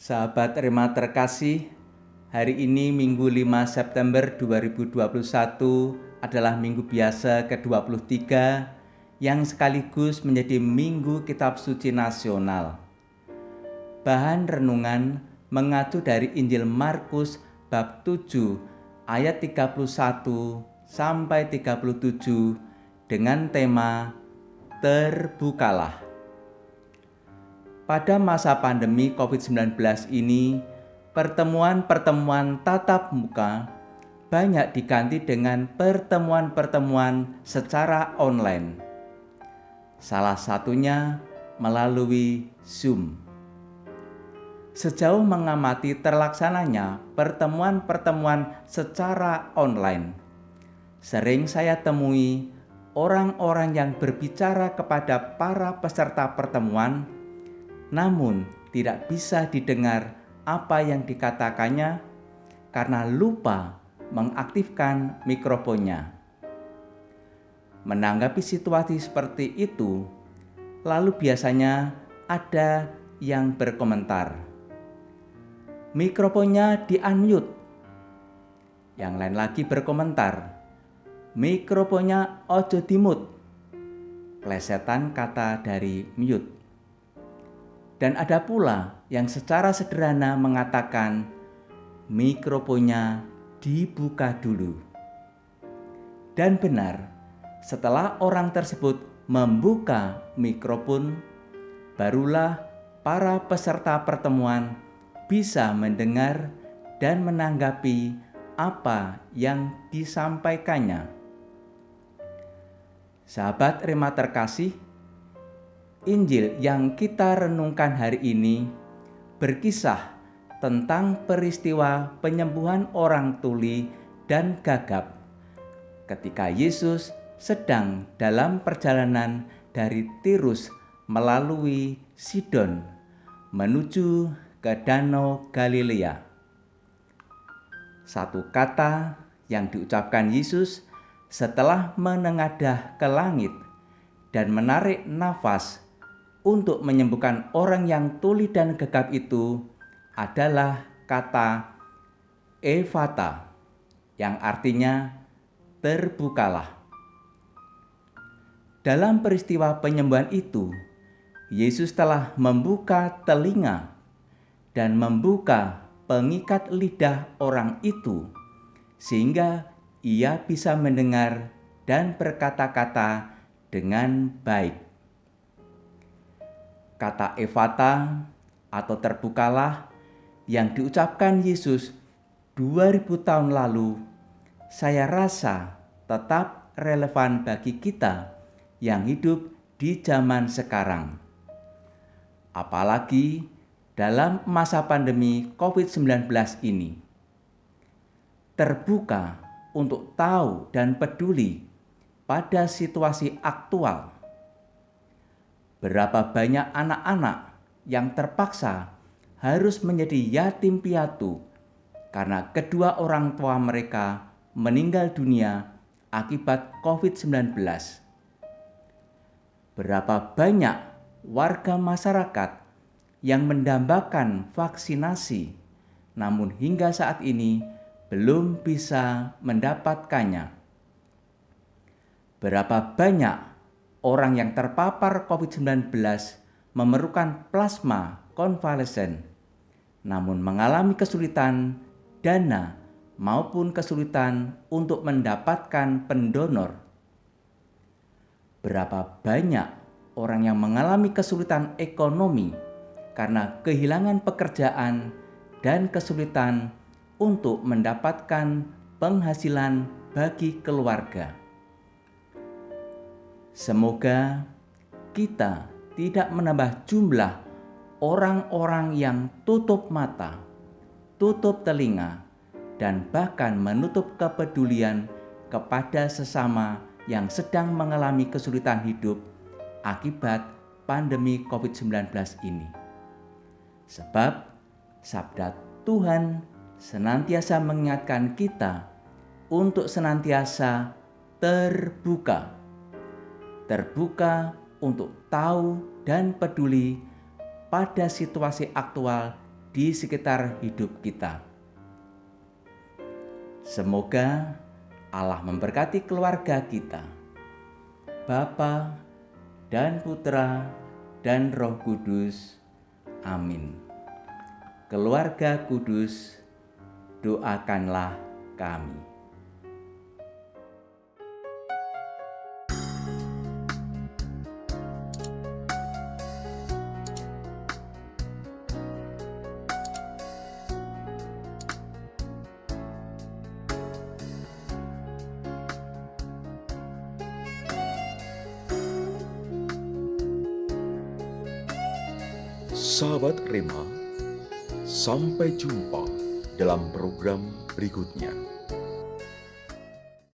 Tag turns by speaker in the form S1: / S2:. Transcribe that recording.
S1: Sahabat Rema terkasih, hari ini Minggu 5 September 2021 adalah minggu biasa ke-23 yang sekaligus menjadi Minggu Kitab Suci Nasional. Bahan renungan mengacu dari Injil Markus bab 7 ayat 31 sampai 37 dengan tema Terbukalah. Pada masa pandemi COVID-19 ini, pertemuan-pertemuan tatap muka banyak diganti dengan pertemuan-pertemuan secara online. Salah satunya melalui Zoom. Sejauh mengamati terlaksananya pertemuan-pertemuan secara online, sering saya temui orang-orang yang berbicara kepada para peserta pertemuan, namun tidak bisa didengar apa yang dikatakannya karena lupa mengaktifkan mikrofonnya. Menanggapi situasi seperti itu, lalu biasanya ada yang berkomentar, "Mikrofonnya di-unmute." Yang lain lagi berkomentar, "Mikrofonnya ojo dimute." Plesetan kata dari mute. Dan ada pula yang secara sederhana mengatakan, "Mikrofonnya dibuka dulu." Dan benar, setelah orang tersebut membuka mikrofon, barulah para peserta pertemuan bisa mendengar dan menanggapi apa yang disampaikannya. Sahabat Rema terkasih, Injil yang kita renungkan hari ini berkisah tentang peristiwa penyembuhan orang tuli dan gagap ketika Yesus sedang dalam perjalanan dari Tirus melalui Sidon menuju ke Danau Galilea. Satu kata yang diucapkan Yesus setelah menengadah ke langit dan menarik nafas untuk menyembuhkan orang yang tuli dan gegap itu adalah kata Ephata, yang artinya terbukalah. Dalam peristiwa penyembuhan itu, Yesus telah membuka telinga dan membuka pengikat lidah orang itu sehingga ia bisa mendengar dan berkata-kata dengan baik. Kata Ephata atau terbukalah yang diucapkan Yesus 2000 tahun lalu, saya rasa tetap relevan bagi kita yang hidup di zaman sekarang. Apalagi dalam masa pandemi COVID-19 ini. Terbuka untuk tahu dan peduli pada situasi aktual. Berapa banyak anak-anak yang terpaksa harus menjadi yatim piatu karena kedua orang tua mereka meninggal dunia akibat COVID-19. Berapa banyak warga masyarakat yang mendambakan vaksinasi, namun hingga saat ini belum bisa mendapatkannya. Berapa banyak orang yang terpapar COVID-19 memerlukan plasma konvalesen, namun mengalami kesulitan dana maupun kesulitan untuk mendapatkan pendonor. Berapa banyak orang yang mengalami kesulitan ekonomi karena kehilangan pekerjaan dan kesulitan untuk mendapatkan penghasilan bagi keluarga. Semoga kita tidak menambah jumlah orang-orang yang tutup mata, tutup telinga, dan bahkan menutup kepedulian kepada sesama yang sedang mengalami kesulitan hidup akibat pandemi COVID-19 ini. Sebab sabda Tuhan senantiasa mengingatkan kita untuk senantiasa terbuka untuk tahu dan peduli pada situasi aktual di sekitar hidup kita. Semoga Allah memberkati keluarga kita, Bapa dan Putra dan Roh Kudus. Amin. Keluarga kudus, doakanlah kami.
S2: Sahabat Rema, sampai jumpa dalam program berikutnya.